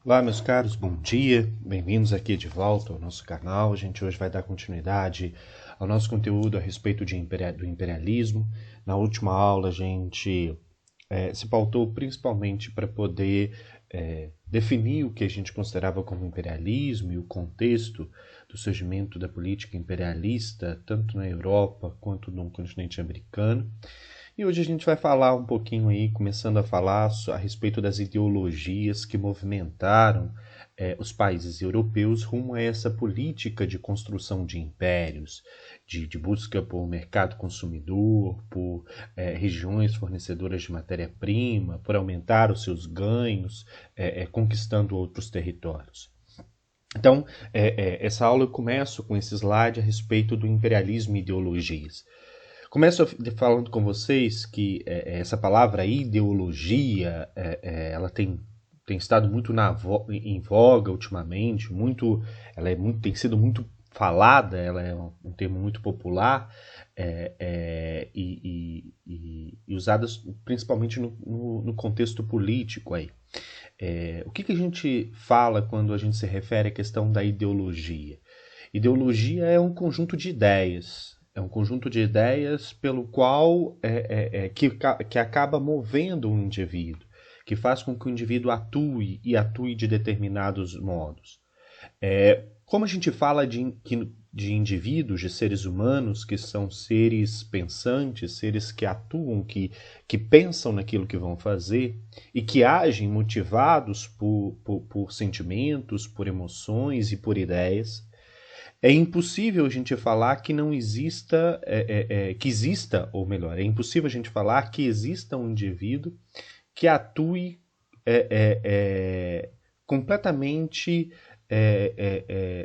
Olá, meus caros, bom dia, bem-vindos aqui de volta ao nosso canal. A gente hoje vai dar continuidade ao nosso conteúdo a respeito do imperialismo. Na última aula, a gente se pautou principalmente para poder definir o que a gente considerava como imperialismo e o contexto do surgimento da política imperialista, tanto na Europa quanto no continente americano. E hoje a gente vai falar um pouquinho aí, começando a falar a respeito das ideologias que movimentaram os países europeus rumo a essa política de construção de impérios, de busca por mercado consumidor, por regiões fornecedoras de matéria-prima, por aumentar os seus ganhos, conquistando outros territórios. Então, essa aula eu começo com esse slide a respeito do imperialismo e ideologias. Começo falando com vocês que essa palavra ideologia, ela tem estado muito em voga ultimamente, tem sido muito falada, ela é um termo muito popular e usada principalmente no contexto político aí. O que a gente fala quando a gente se refere à questão da ideologia? Ideologia é um conjunto de ideias. É um conjunto de ideias pelo qual que acaba movendo um indivíduo, que faz com que o indivíduo atue e atue de determinados modos. Como a gente fala de indivíduos, de seres humanos, que são seres pensantes, seres que atuam, que pensam naquilo que vão fazer e que agem motivados por sentimentos, por emoções e por ideias, é impossível a gente falar que não exista, ou melhor, é impossível a gente falar que exista um indivíduo que atue completamente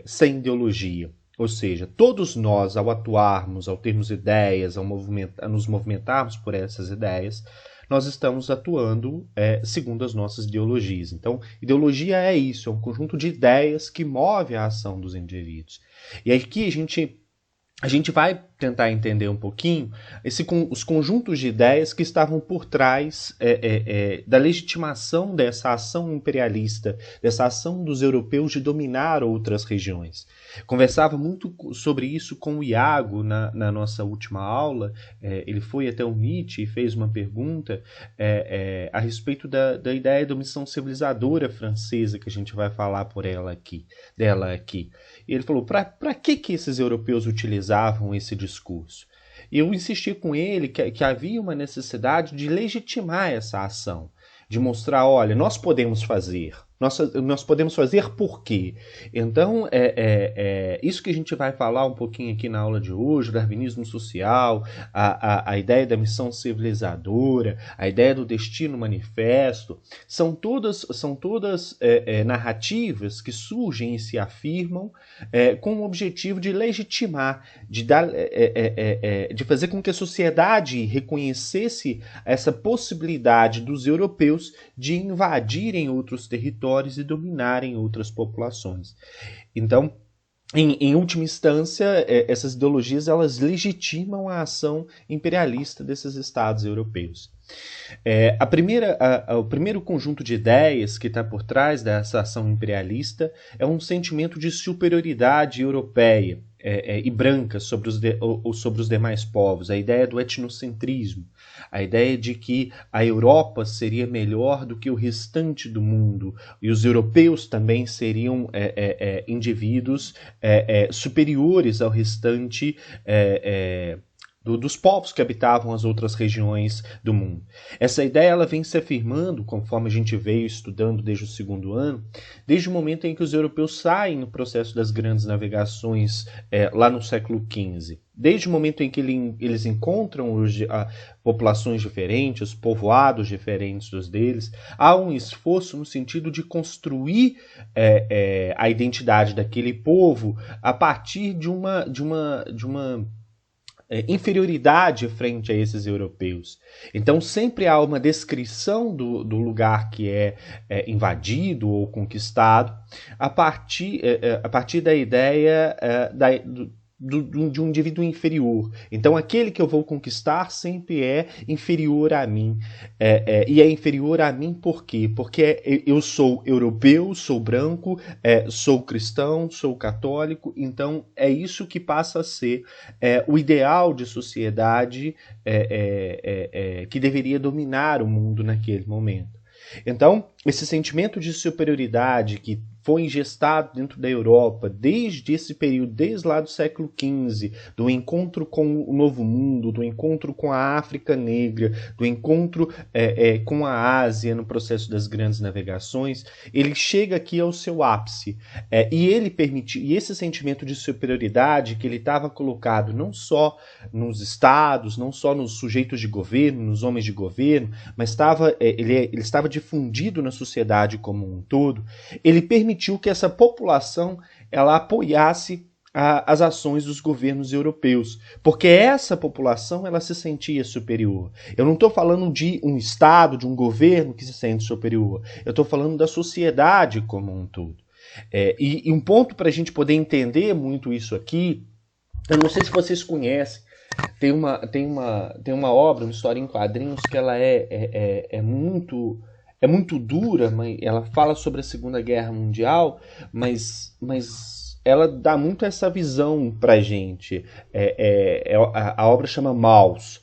sem ideologia. Ou seja, todos nós, ao atuarmos, ao termos ideias, a nos movimentarmos por essas ideias, nós estamos atuando segundo as nossas ideologias. Então, ideologia é isso, é um conjunto de ideias que move a ação dos indivíduos. E aqui a gente vai tentar entender um pouquinho os conjuntos de ideias que estavam por trás da legitimação dessa ação imperialista, dessa ação dos europeus de dominar outras regiões. Conversava muito sobre isso com o Iago na nossa última aula. Ele foi até o Nietzsche e fez uma pergunta a respeito da ideia da missão civilizadora francesa, que a gente vai falar dela aqui. E ele falou, para que esses europeus utilizavam esse discurso? E eu insisti com ele que havia uma necessidade de legitimar essa ação, de mostrar, olha, nós podemos fazer. Nós podemos fazer por quê? Então, isso que a gente vai falar um pouquinho aqui na aula de hoje, o darwinismo social, a ideia da missão civilizadora, a ideia do destino manifesto, são todas narrativas que surgem e se afirmam com o objetivo de legitimar, de fazer com que a sociedade reconhecesse essa possibilidade dos europeus de invadirem outros territórios e dominarem outras populações. Então, em última instância, essas ideologias elas legitimam a ação imperialista desses estados europeus. O primeiro conjunto de ideias que está por trás dessa ação imperialista é um sentimento de superioridade europeia e branca sobre os demais povos, a ideia do etnocentrismo, a ideia de que a Europa seria melhor do que o restante do mundo e os europeus também seriam indivíduos superiores ao restante dos povos que habitavam as outras regiões do mundo. Essa ideia ela vem se afirmando, conforme a gente veio estudando desde o segundo ano, desde o momento em que os europeus saem no processo das grandes navegações lá no século XV. Desde o momento em que eles encontram populações diferentes, povoados diferentes dos deles, há um esforço no sentido de construir a identidade daquele povo a partir de uma inferioridade frente a esses europeus. Então sempre há uma descrição do lugar que é invadido ou conquistado a partir da ideia de um indivíduo inferior. Então, aquele que eu vou conquistar sempre é inferior a mim. E é inferior a mim por quê? Porque eu sou europeu, sou branco, sou cristão, sou católico, então é isso que passa a ser o ideal de sociedade que deveria dominar o mundo naquele momento. Então, esse sentimento de superioridade que foi ingestado dentro da Europa desde esse período, desde lá do século XV, do encontro com o Novo Mundo, do encontro com a África Negra, do encontro com a Ásia no processo das grandes navegações, ele chega aqui ao seu ápice. E esse sentimento de superioridade que ele estava colocado não só nos estados, não só nos sujeitos de governo, nos homens de governo, mas ele estava difundido na sociedade como um todo, ele permitiu que essa população ela apoiasse as ações dos governos europeus, porque essa população ela se sentia superior. Eu não estou falando de um Estado, de um governo que se sente superior, eu estou falando da sociedade como um todo. E um ponto para a gente poder entender muito isso aqui, eu não sei se vocês conhecem, tem uma obra, uma história em quadrinhos que ela é muito dura, mas ela fala sobre a Segunda Guerra Mundial, mas ela dá muito essa visão pra gente. A obra chama Maus.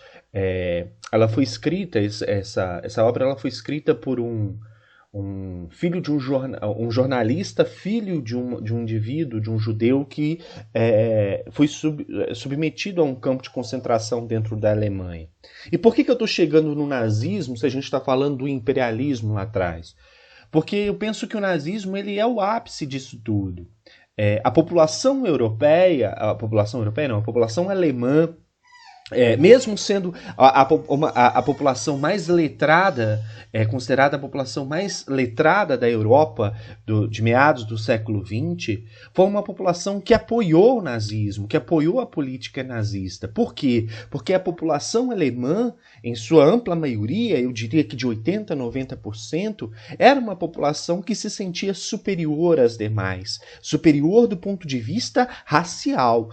Ela foi escrita, essa obra ela foi escrita por um filho de um jornalista, filho de um indivíduo, de um judeu que foi submetido a um campo de concentração dentro da Alemanha. E por que eu estou chegando no nazismo se a gente está falando do imperialismo lá atrás? Porque eu penso que o nazismo ele é o ápice disso tudo. A população europeia, a população alemã, mesmo sendo a população mais letrada, considerada a população mais letrada da Europa de meados do século XX, foi uma população que apoiou o nazismo, que apoiou a política nazista. Por quê? Porque a população alemã, em sua ampla maioria, eu diria que de 80% a 90%, era uma população que se sentia superior às demais, superior do ponto de vista racial,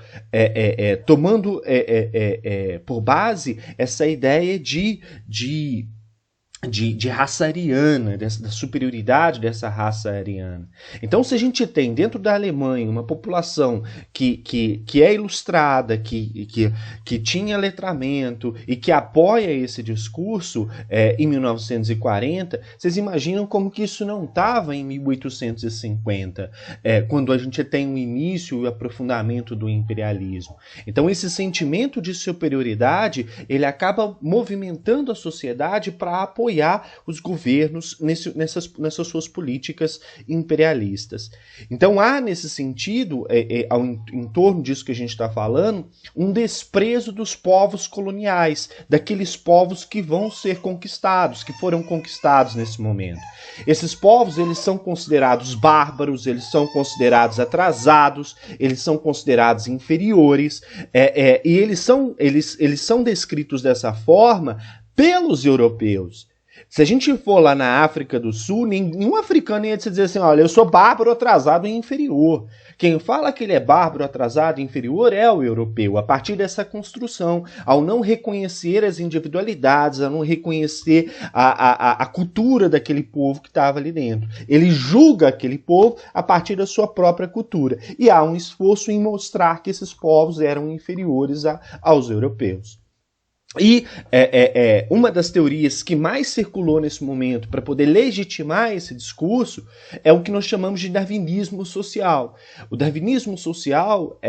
tomando por base essa ideia de raça ariana, da superioridade dessa raça ariana. Então, se a gente tem dentro da Alemanha uma população que é ilustrada, que tinha letramento e que apoia esse discurso em 1940, vocês imaginam como que isso não estava em 1850, quando a gente tem o início e o aprofundamento do imperialismo. Então, esse sentimento de superioridade, ele acaba movimentando a sociedade para apoiar os governos nessas suas políticas imperialistas. Então há, nesse sentido, em torno disso que a gente está falando, um desprezo dos povos coloniais, daqueles povos que vão ser conquistados, que foram conquistados nesse momento. Esses povos, eles são considerados bárbaros, eles são considerados atrasados, eles são considerados inferiores, e eles são descritos dessa forma pelos europeus. Se a gente for lá na África do Sul, nenhum africano ia dizer assim, olha, eu sou bárbaro, atrasado e inferior. Quem fala que ele é bárbaro, atrasado e inferior é o europeu, a partir dessa construção, ao não reconhecer as individualidades, ao não reconhecer a cultura daquele povo que estava ali dentro. Ele julga aquele povo a partir da sua própria cultura. E há um esforço em mostrar que esses povos eram inferiores aos europeus. E uma das teorias que mais circulou nesse momento para poder legitimar esse discurso é o que nós chamamos de darwinismo social. O darwinismo social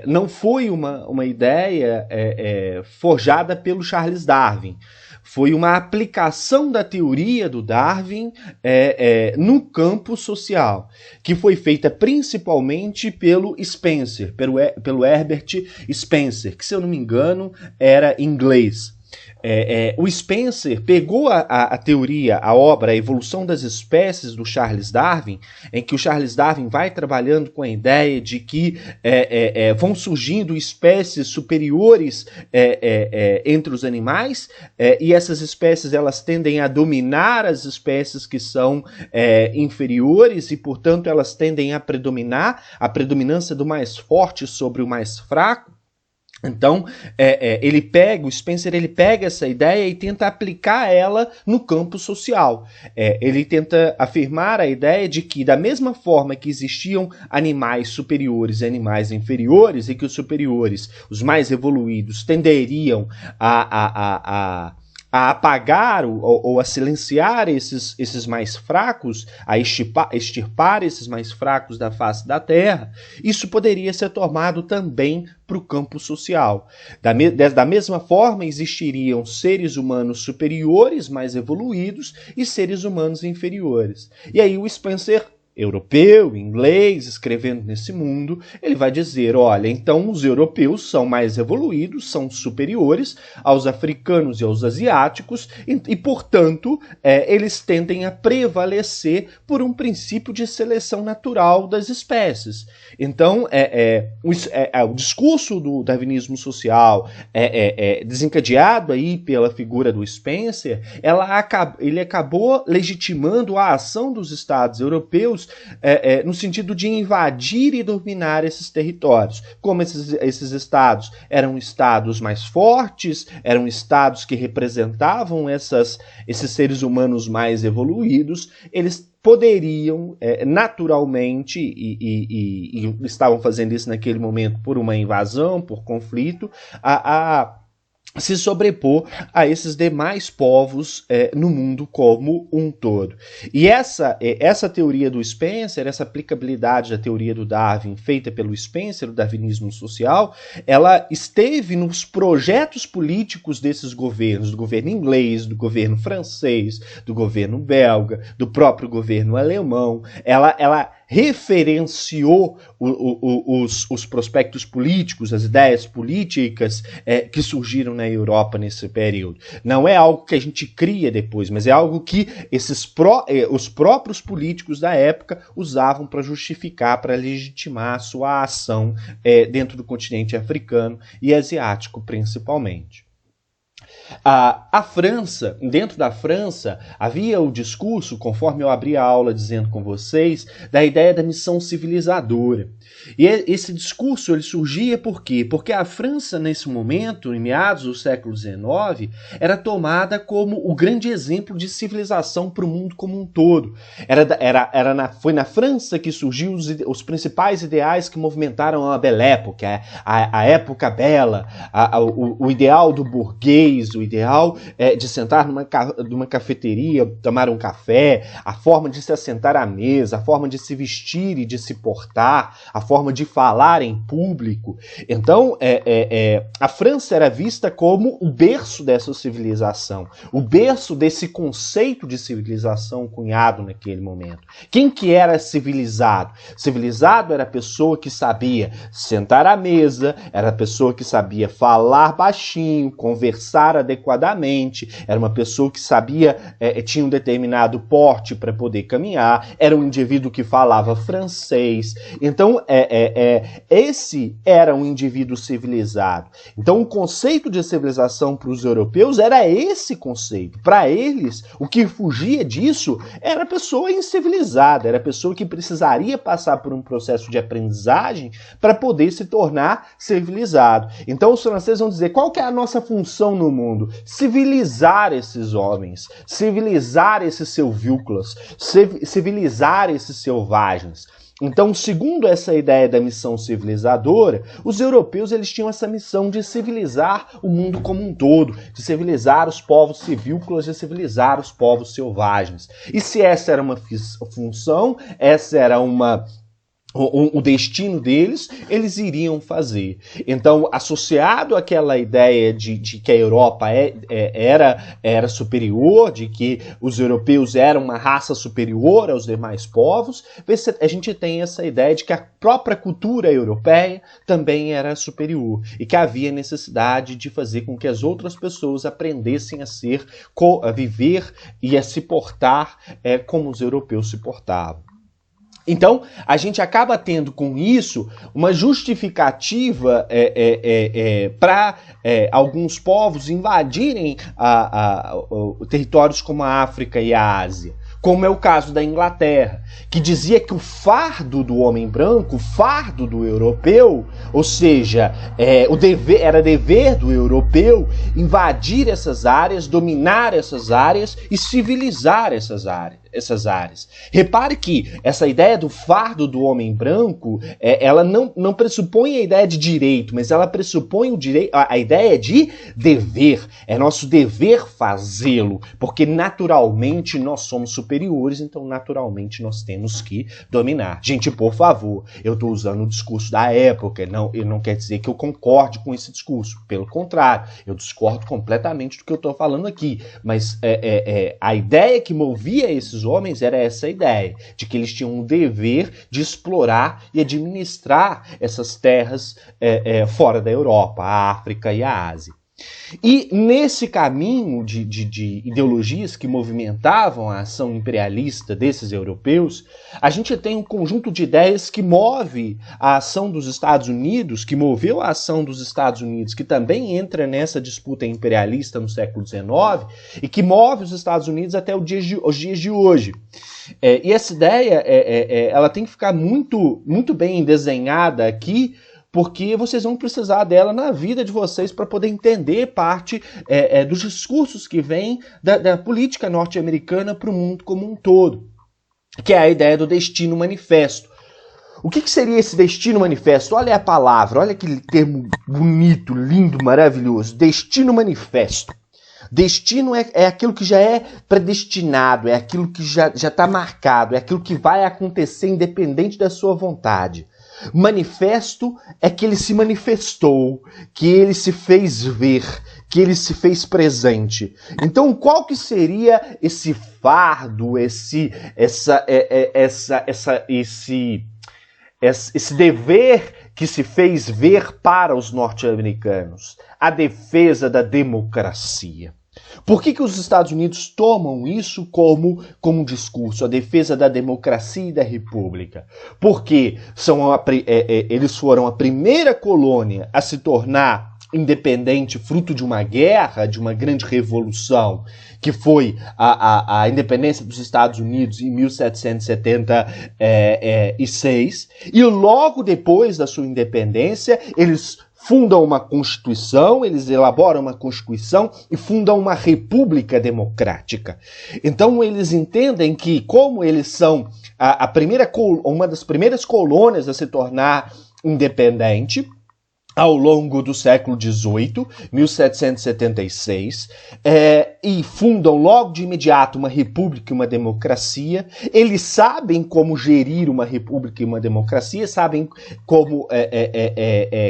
não foi uma ideia forjada pelo Charles Darwin. Foi uma aplicação da teoria do Darwin no campo social, que foi feita principalmente pelo Spencer, pelo Herbert Spencer, que, se eu não me engano, era inglês. O Spencer pegou a teoria, a obra, a evolução das espécies do Charles Darwin, em que o Charles Darwin vai trabalhando com a ideia de que vão surgindo espécies superiores entre os animais, e essas espécies elas tendem a dominar as espécies que são inferiores, e portanto elas tendem a predominar, a predominância do mais forte sobre o mais fraco. Então, o Spencer pega essa ideia e tenta aplicar ela no campo social. Ele tenta afirmar a ideia de que, da mesma forma que existiam animais superiores e animais inferiores, e que os superiores, os mais evoluídos, tenderiam a apagar ou a silenciar esses mais fracos, a extirpar esses mais fracos da face da Terra, isso poderia ser tomado também para o campo social. Da mesma forma, existiriam seres humanos superiores, mais evoluídos, e seres humanos inferiores. E aí o Spencer, europeu, inglês, escrevendo nesse mundo, ele vai dizer, olha, então os europeus são mais evoluídos, são superiores aos africanos e aos asiáticos e portanto, eles tendem a prevalecer por um princípio de seleção natural das espécies. Então, o discurso do darwinismo social desencadeado aí pela figura do Spencer, ele acabou legitimando a ação dos estados europeus no sentido de invadir e dominar esses territórios. Como esses estados eram estados mais fortes, eram estados que representavam esses seres humanos mais evoluídos, eles poderiam naturalmente, e estavam fazendo isso naquele momento por uma invasão, por conflito, se sobrepor a esses demais povos no mundo como um todo. E essa teoria do Spencer, essa aplicabilidade da teoria do Darwin feita pelo Spencer, o darwinismo social, ela esteve nos projetos políticos desses governos, do governo inglês, do governo francês, do governo belga, do próprio governo alemão. Ela referenciou os prospectos políticos, as ideias políticas que surgiram na Europa nesse período. Não é algo que a gente cria depois, mas é algo que os próprios políticos da época usavam para justificar, para legitimar a sua ação dentro do continente africano e asiático principalmente. A França, dentro da França, havia o discurso, conforme eu abri a aula dizendo com vocês, da ideia da missão civilizadora. E esse discurso ele surgia por quê? Porque a França, nesse momento, em meados do século XIX, era tomada como o grande exemplo de civilização para o mundo como um todo. Foi na França que surgiu os principais ideais que movimentaram a Belle Époque, a época bela, o ideal do burguês, o ideal de sentar numa cafeteria, tomar um café, a forma de se assentar à mesa, a forma de se vestir e de se portar, a forma de falar em público. Então, a França era vista como o berço dessa civilização, o berço desse conceito de civilização cunhado naquele momento. Quem que era civilizado? Civilizado era a pessoa que sabia sentar à mesa, era a pessoa que sabia falar baixinho, conversar adequadamente, era uma pessoa que sabia, tinha um determinado porte para poder caminhar, era um indivíduo que falava francês. Então, esse era um indivíduo civilizado. Então, o conceito de civilização para os europeus era esse conceito. Para eles, o que fugia disso era a pessoa incivilizada, era a pessoa que precisaria passar por um processo de aprendizagem para poder se tornar civilizado. Então, os franceses vão dizer, qual que é a nossa função no mundo? Civilizar esses homens, civilizar esses silvícolas, civilizar esses selvagens. Então, segundo essa ideia da missão civilizadora, os europeus eles tinham essa missão de civilizar o mundo como um todo, de civilizar os povos civícolas, de civilizar os povos selvagens. E se essa era uma função, essa era uma o destino deles, eles iriam fazer. Então, associado àquela ideia de que a Europa era superior, de que os europeus eram uma raça superior aos demais povos, a gente tem essa ideia de que a própria cultura europeia também era superior e que havia necessidade de fazer com que as outras pessoas aprendessem a viver e a se portar como os europeus se portavam. Então, a gente acaba tendo com isso uma justificativa para alguns povos invadirem territórios como a África e a Ásia. Como é o caso da Inglaterra, que dizia que o fardo do homem branco, o fardo do europeu, ou seja, era dever do europeu invadir essas áreas, dominar essas áreas e civilizar essas áreas. Repare que essa ideia do fardo do homem branco, ela não pressupõe a ideia de direito, mas ela pressupõe a ideia de dever. É nosso dever fazê-lo, porque naturalmente nós somos superiores, então naturalmente nós temos que dominar. Gente, por favor, eu estou usando o discurso da época, não quer dizer que eu concorde com esse discurso, pelo contrário, eu discordo completamente do que eu estou falando aqui, mas a ideia que movia esses homens era essa ideia, de que eles tinham um dever de explorar e administrar essas terras fora da Europa, a África e a Ásia. E nesse caminho de ideologias que movimentavam a ação imperialista desses europeus, a gente tem um conjunto de ideias que move a ação dos Estados Unidos, que moveu a ação dos Estados Unidos, que também entra nessa disputa imperialista no século XIX, e que move os Estados Unidos até os dias de hoje. E essa ideia ela tem que ficar muito, muito bem desenhada aqui, porque vocês vão precisar dela na vida de vocês para poder entender parte dos discursos que vêm da política norte-americana para o mundo como um todo, que é a ideia do destino manifesto. O que seria esse destino manifesto? Olha a palavra, olha aquele termo bonito, lindo, maravilhoso, destino manifesto. Destino é aquilo que já é predestinado, é aquilo que já está marcado, é aquilo que vai acontecer independente da sua vontade. Manifesto é que ele se manifestou, que ele se fez ver, que ele se fez presente. Então, qual que seria esse fardo, esse dever que se fez ver para os norte-americanos? A defesa da democracia. Por que os Estados Unidos tomam isso como um discurso, a defesa da democracia e da república? Porque eles foram a primeira colônia a se tornar independente fruto de uma guerra, de uma grande revolução, que foi a independência dos Estados Unidos em 1776, e logo depois da sua independência, eles fundam uma Constituição, eles elaboram uma Constituição e fundam uma república democrática. Então eles entendem que, como eles são uma das primeiras colônias a se tornar independente, ao longo do século XVIII, 1776, e fundam logo de imediato uma república e uma democracia. Eles sabem como gerir uma república e uma democracia, sabem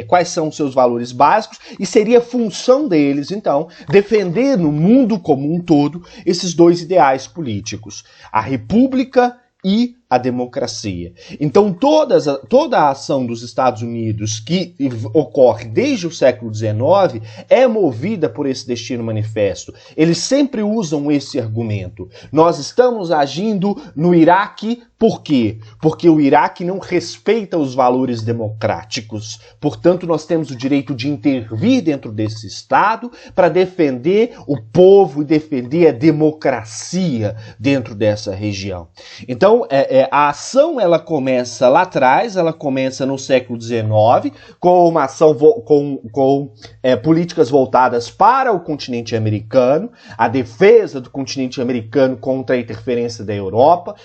quais são os seus valores básicos, e seria função deles, então, defender no mundo como um todo esses dois ideais políticos, a república e a democracia. Então toda a ação dos Estados Unidos que ocorre desde o século XIX é movida por esse destino manifesto. Eles sempre usam esse argumento. Nós estamos agindo no Iraque, por quê? Porque o Iraque não respeita os valores democráticos. Portanto, nós temos o direito de intervir dentro desse Estado para defender o povo e defender a democracia dentro dessa região. Então, a ação ela começa lá atrás, ela começa no século XIX, com uma ação com políticas voltadas para o continente americano, a defesa do continente americano contra a interferência da Europa,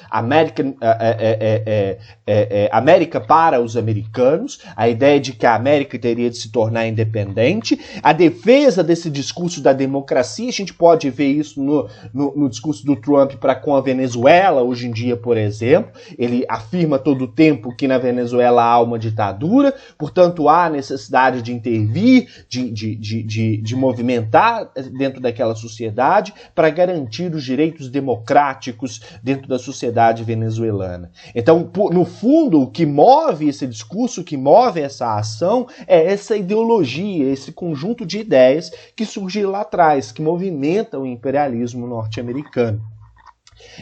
América para os americanos, a ideia de que a América teria de se tornar independente, a defesa desse discurso da democracia. A gente pode ver isso no discurso do Trump para com a Venezuela, hoje em dia, por exemplo. tempo, ele afirma todo o tempo que na Venezuela há uma ditadura, portanto há necessidade de intervir, de movimentar dentro daquela sociedade para garantir os direitos democráticos dentro da sociedade venezuelana. Então, no fundo, o que move esse discurso, o que move essa ação é essa ideologia, esse conjunto de ideias que surgiu lá atrás, que movimenta o imperialismo norte-americano.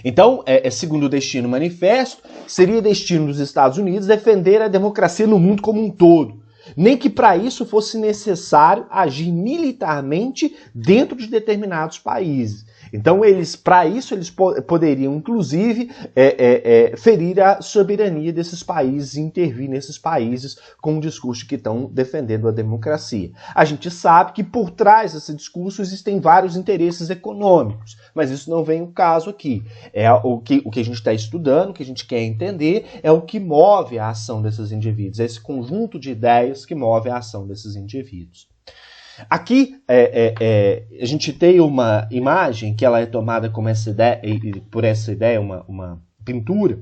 Então, segundo o Destino Manifesto, seria destino dos Estados Unidos defender a democracia no mundo como um todo, nem que para isso fosse necessário agir militarmente dentro de determinados países. Então, para isso, eles poderiam, inclusive, ferir a soberania desses países e intervir nesses países com o discurso que estão defendendo a democracia. A gente sabe que por trás desse discurso existem vários interesses econômicos, mas isso não vem ao caso aqui. O que a gente está estudando, o que a gente quer entender, é o que move a ação desses indivíduos, é esse conjunto de ideias que move a ação desses indivíduos. Aqui a gente tem uma imagem que ela é tomada como essa ideia, por essa ideia, uma pintura,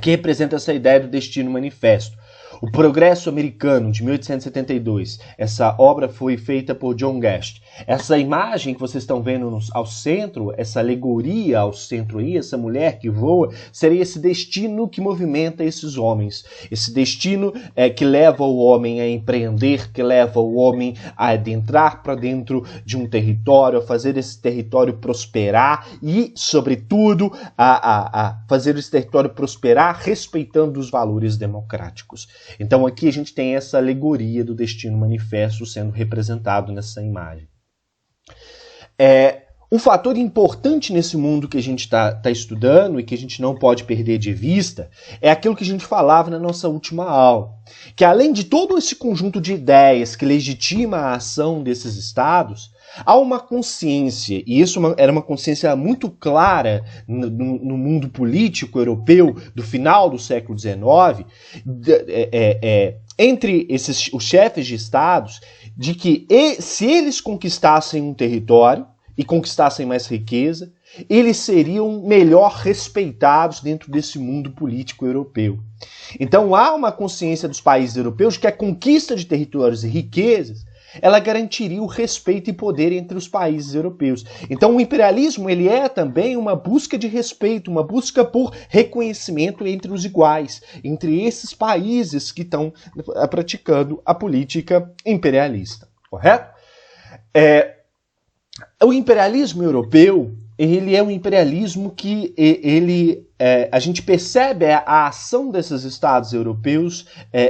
que representa essa ideia do Destino Manifesto. O Progresso Americano, de 1872. Essa obra foi feita por John Guest. Essa imagem que vocês estão vendo ao centro, essa alegoria ao centro aí, essa mulher que voa, seria esse destino que movimenta esses homens. Esse destino que leva o homem a empreender, que leva o homem a adentrar para dentro de um território, a fazer esse território prosperar e, sobretudo, a fazer esse território prosperar respeitando os valores democráticos. Então aqui a gente tem essa alegoria do Destino Manifesto sendo representado nessa imagem. Um fator importante nesse mundo que a gente está estudando e que a gente não pode perder de vista é aquilo que a gente falava na nossa última aula, que além de todo esse conjunto de ideias que legitima a ação desses estados, há uma consciência, e isso era uma consciência muito clara no mundo político europeu do final do século XIX, entre os chefes de estados, de que se eles conquistassem um território e conquistassem mais riqueza, eles seriam melhor respeitados dentro desse mundo político europeu. Então há uma consciência dos países europeus de que a conquista de territórios e riquezas ela garantiria o respeito e poder entre os países europeus. Então o imperialismo ele é também uma busca de respeito, uma busca por reconhecimento entre os iguais, entre esses países que estão praticando a política imperialista, correto? O imperialismo europeu, ele é um imperialismo que a gente percebe a ação desses estados europeus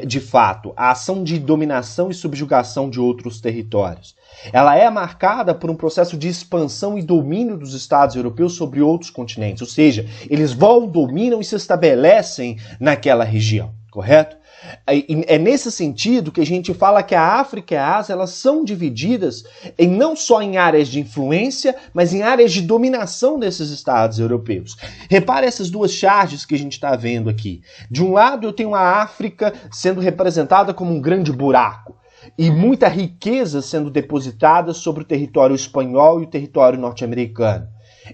de fato, a ação de dominação e subjugação de outros territórios. Ela é marcada por um processo de expansão e domínio dos estados europeus sobre outros continentes, ou seja, eles vão, dominam e se estabelecem naquela região, correto? É nesse sentido que a gente fala que a África e a Ásia elas são divididas não só em áreas de influência, mas em áreas de dominação desses estados europeus. Repare essas duas charges que a gente está vendo aqui. De um lado eu tenho a África sendo representada como um grande buraco e muita riqueza sendo depositada sobre o território espanhol e o território norte-americano.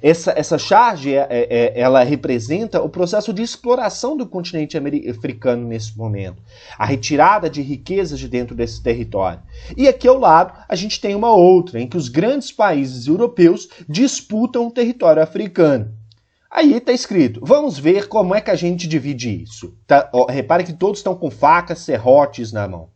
Essa charge ela representa o processo de exploração do continente africano nesse momento, a retirada de riquezas de dentro desse território. E aqui ao lado a gente tem uma outra, em que os grandes países europeus disputam o território africano. Aí está escrito, vamos ver como é que a gente divide isso. Tá? Repare que todos estão com facas, serrotes na mão.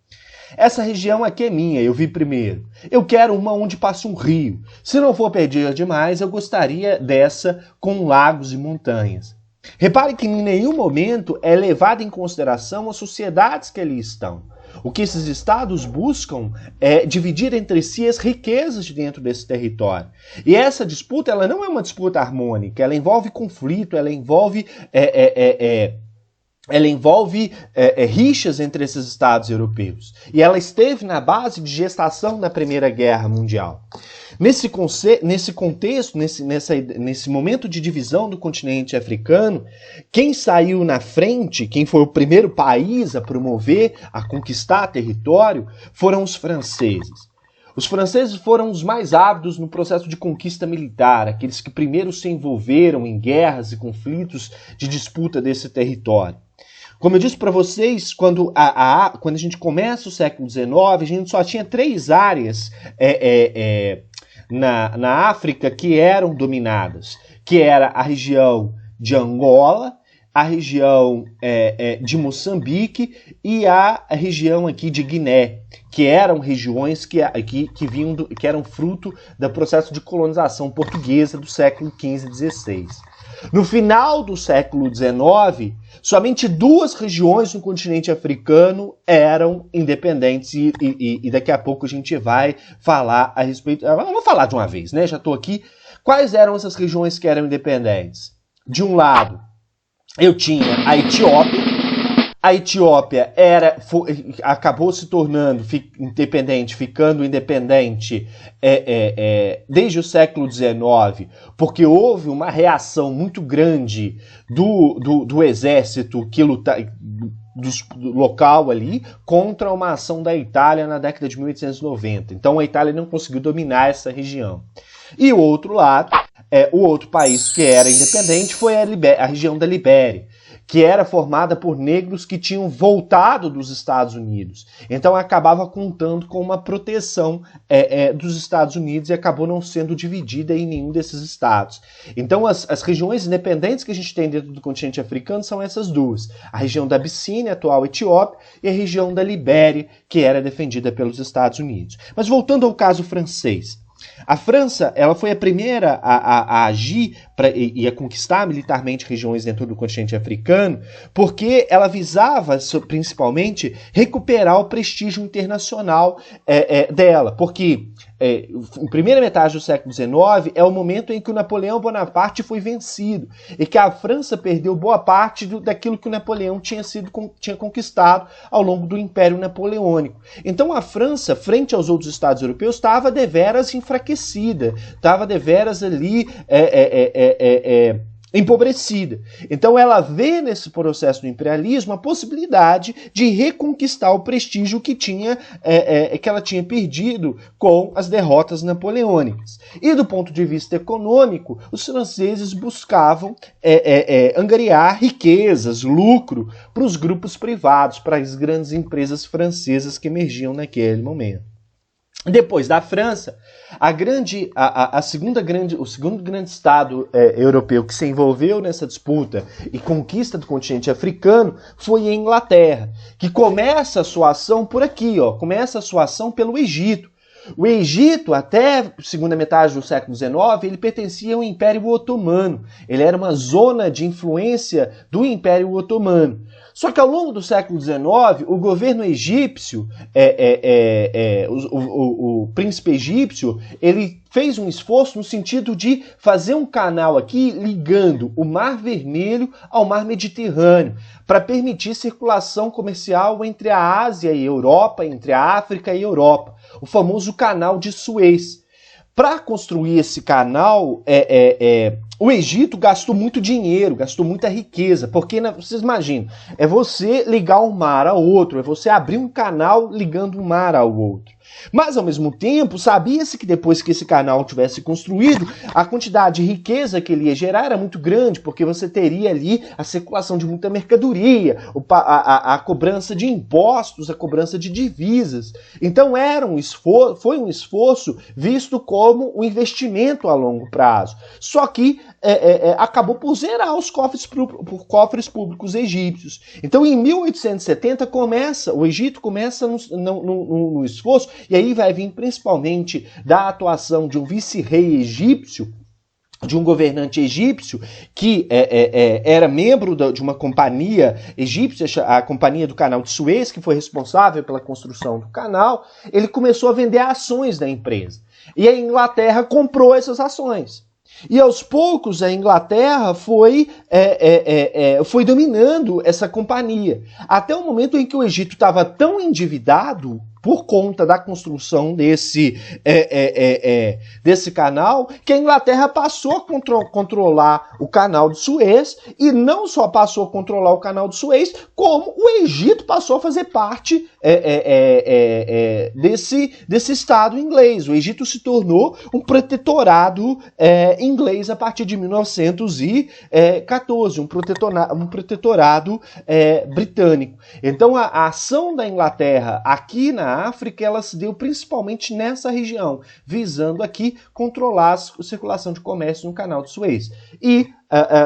Essa região aqui é minha, eu vi primeiro. Eu quero uma onde passe um rio. Se não for perder demais, eu gostaria dessa com lagos e montanhas. Repare que em nenhum momento é levado em consideração as sociedades que ali estão. O que esses estados buscam é dividir entre si as riquezas de dentro desse território. E essa disputa ela não é uma disputa harmônica, ela envolve conflito, ela envolve rixas entre esses estados europeus. E ela esteve na base de gestação da Primeira Guerra Mundial. Nesse contexto, nesse momento de divisão do continente africano, quem saiu na frente, quem foi o primeiro país a promover, a conquistar território, foram os franceses. Os franceses foram os mais ávidos no processo de conquista militar, aqueles que primeiro se envolveram em guerras e conflitos de disputa desse território. Como eu disse para vocês, quando a gente começa o século XIX, a gente só tinha 3 áreas na África que eram dominadas, que era a região de Angola, a região de Moçambique e a região aqui de Guiné, que eram regiões que eram fruto do processo de colonização portuguesa do século XV e XVI. No final do século XIX, somente 2 regiões no continente africano eram independentes e daqui a pouco a gente vai falar a respeito... Vamos falar de uma vez, né? Já estou aqui. Quais eram essas regiões que eram independentes? De um lado, eu tinha a Etiópia. A Etiópia acabou se tornando independente, ficando independente desde o século XIX, porque houve uma reação muito grande do exército que do local ali contra uma ação da Itália na década de 1890. Então a Itália não conseguiu dominar essa região. E o outro lado, o outro país que era independente foi a região da Libéria, que era formada por negros que tinham voltado dos Estados Unidos. Então acabava contando com uma proteção dos Estados Unidos e acabou não sendo dividida em nenhum desses estados. Então as regiões independentes que a gente tem dentro do continente africano são essas 2. A região da Abissínia, atual Etiópia, e a região da Libéria, que era defendida pelos Estados Unidos. Mas voltando ao caso francês, a França, ela foi a primeira a agir e a conquistar militarmente regiões dentro do continente africano, porque ela visava, principalmente, recuperar o prestígio internacional dela. Porque na primeira metade do século XIX é o momento em que o Napoleão Bonaparte foi vencido e que a França perdeu boa parte daquilo que o Napoleão tinha conquistado ao longo do Império Napoleônico. Então a França, frente aos outros estados europeus, estava deveras enfraquecida, estava deveras ali empobrecida. Então ela vê nesse processo do imperialismo a possibilidade de reconquistar o prestígio que ela tinha perdido com as derrotas napoleônicas. E do ponto de vista econômico, os franceses buscavam angariar riquezas, lucro para os grupos privados, para as grandes empresas francesas que emergiam naquele momento. Depois da França, o segundo grande estado europeu que se envolveu nessa disputa e conquista do continente africano foi a Inglaterra, que começa a sua ação por aqui, começa a sua ação pelo Egito. O Egito, até a segunda metade do século XIX, ele pertencia ao Império Otomano. Ele era uma zona de influência do Império Otomano. Só que ao longo do século XIX, o governo egípcio, o príncipe egípcio, ele fez um esforço no sentido de fazer um canal aqui ligando o Mar Vermelho ao Mar Mediterrâneo, para permitir circulação comercial entre a Ásia e a Europa, entre a África e a Europa, o famoso Canal de Suez. Para construir esse canal, o Egito gastou muito dinheiro, gastou muita riqueza, porque, vocês imaginam, é você ligar um mar ao outro, é você abrir um canal ligando um mar ao outro. Mas, ao mesmo tempo, sabia-se que depois que esse canal tivesse construído, a quantidade de riqueza que ele ia gerar era muito grande, porque você teria ali a circulação de muita mercadoria, a cobrança de impostos, a cobrança de divisas. Então foi um esforço visto como um investimento a longo prazo. Só que acabou por zerar os cofres públicos egípcios. Então, em 1870, o Egito começa no esforço, e aí vai vir principalmente da atuação de um vice-rei egípcio, de um governante egípcio que era membro de uma companhia egípcia, a Companhia do Canal de Suez, que foi responsável pela construção do canal. Ele começou a vender ações da empresa. E a Inglaterra comprou essas ações. E aos poucos a Inglaterra foi dominando essa companhia. Até o momento em que o Egito estava tão endividado por conta da construção desse canal, que a Inglaterra passou a controlar o canal de Suez, e não só passou a controlar o canal de Suez, como o Egito passou a fazer parte desse Estado inglês. O Egito se tornou um protetorado inglês a partir de 1914, um protetorado britânico. Então a ação da Inglaterra aqui na África, ela se deu principalmente nessa região, visando aqui controlar a circulação de comércio no canal de Suez. E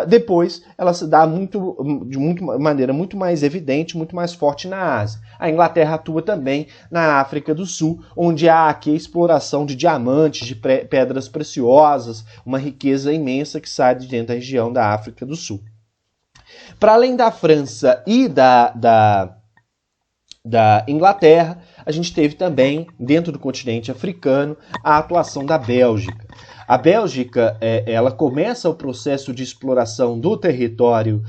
depois ela se dá de maneira muito mais evidente, muito mais forte na Ásia. A Inglaterra atua também na África do Sul, onde há aqui a exploração de diamantes, de pedras preciosas, uma riqueza imensa que sai de dentro da região da África do Sul. Para além da França e da Inglaterra, a gente teve também, dentro do continente africano, a atuação da Bélgica. A Bélgica, ela começa o processo de exploração do território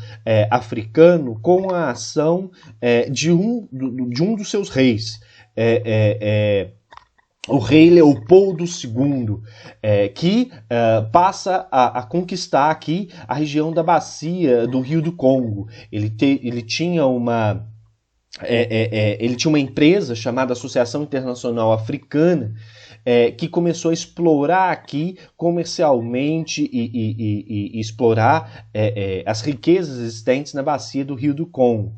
africano com a ação de um dos seus reis, o rei Leopoldo II, que passa a conquistar aqui a região da bacia do Rio do Congo. Ele tinha uma empresa chamada Associação Internacional Africana, que começou a explorar aqui comercialmente e explorar as riquezas existentes na bacia do Rio do Congo.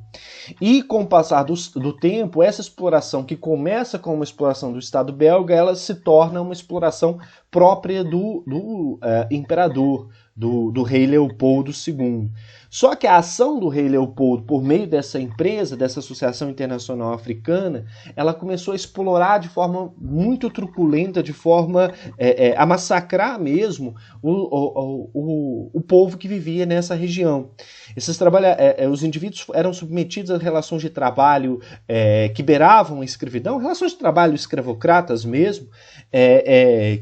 E com o passar do tempo, essa exploração, que começa com uma exploração do Estado belga, ela se torna uma exploração própria do imperador, do rei Leopoldo II. Só que a ação do rei Leopoldo, por meio dessa empresa, dessa Associação Internacional Africana, ela começou a explorar de forma muito truculenta, de forma a massacrar mesmo o povo que vivia nessa região. Os indivíduos eram submetidos a relações de trabalho que beiravam a escravidão, relações de trabalho escravocratas mesmo,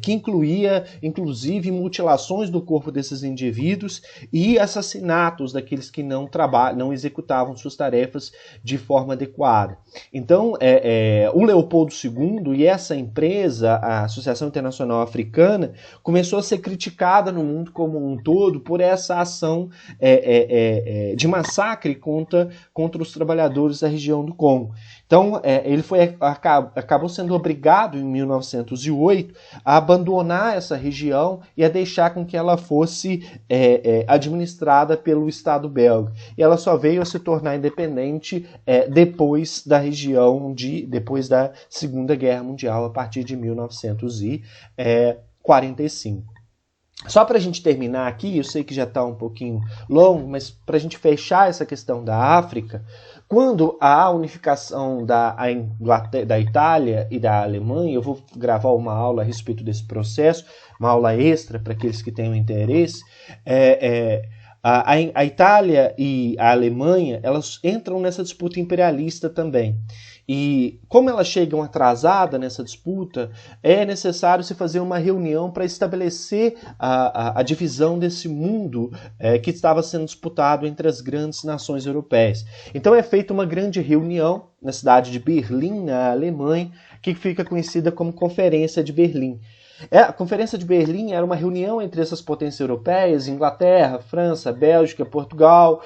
que incluía, inclusive, mutilações do corpo desses indivíduos e assassinatos daqueles que não executavam suas tarefas de forma adequada. Então, o Leopoldo II e essa empresa, a Associação Internacional Africana, começou a ser criticada no mundo como um todo por essa ação de massacre contra os trabalhadores da região do Congo. Então, ele acabou sendo obrigado, em 1908, a abandonar essa região e a deixar com que ela fosse administrada pelo Estado belga. E ela só veio a se tornar independente depois depois da Segunda Guerra Mundial, a partir de 1945. Só para a gente terminar aqui, eu sei que já está um pouquinho longo, mas para a gente fechar essa questão da África, quando a unificação da Itália e da Alemanha, eu vou gravar uma aula a respeito desse processo, uma aula extra para aqueles que tenham interesse, a Itália e a Alemanha, elas entram nessa disputa imperialista também. E como elas chegam atrasadas nessa disputa, é necessário se fazer uma reunião para estabelecer a divisão desse mundo que estava sendo disputado entre as grandes nações europeias. Então é feita uma grande reunião na cidade de Berlim, na Alemanha, que fica conhecida como Conferência de Berlim. A Conferência de Berlim era uma reunião entre essas potências europeias, Inglaterra, França, Bélgica, Portugal,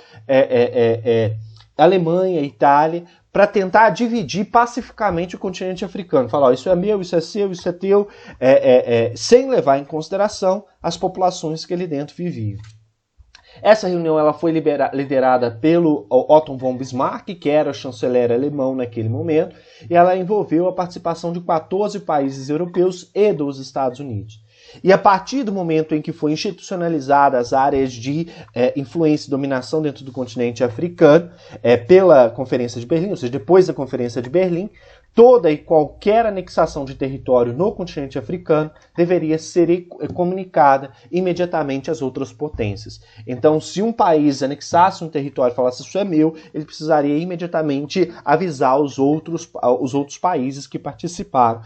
Alemanha, Itália, para tentar dividir pacificamente o continente africano. Falar, isso é meu, isso é seu, isso é teu, sem levar em consideração as populações que ali dentro viviam. Essa reunião ela foi liderada pelo Otto von Bismarck, que era o chanceler alemão naquele momento, e ela envolveu a participação de 14 países europeus e dos Estados Unidos. E a partir do momento em que foi institucionalizadas as áreas de influência e dominação dentro do continente africano, pela Conferência de Berlim, ou seja, depois da Conferência de Berlim, toda e qualquer anexação de território no continente africano deveria ser comunicada imediatamente às outras potências. Então, se um país anexasse um território e falasse isso é meu, ele precisaria imediatamente avisar os outros países que participaram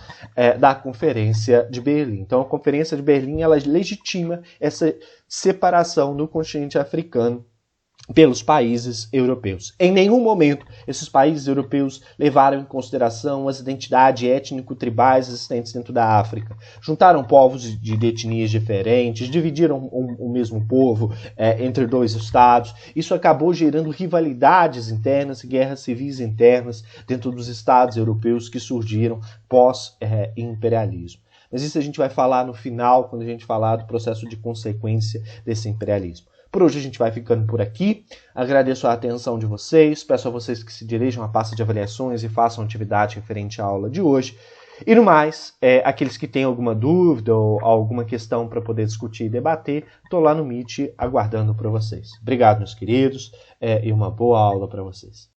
da Conferência de Berlim. Então, a Conferência de Berlim ela legitima essa separação do continente africano pelos países europeus. Em nenhum momento esses países europeus levaram em consideração as identidades étnico-tribais existentes dentro da África. Juntaram povos de etnias diferentes, dividiram o mesmo povo entre dois estados. Isso acabou gerando rivalidades internas e guerras civis internas dentro dos estados europeus que surgiram pós-imperialismo. Mas isso a gente vai falar no final, quando a gente falar do processo de consequência desse imperialismo. Por hoje a gente vai ficando por aqui. Agradeço a atenção de vocês. Peço a vocês que se dirijam à pasta de avaliações e façam atividade referente à aula de hoje. E no mais, aqueles que têm alguma dúvida ou alguma questão para poder discutir e debater, estou lá no Meet aguardando por vocês. Obrigado, meus queridos, e uma boa aula para vocês.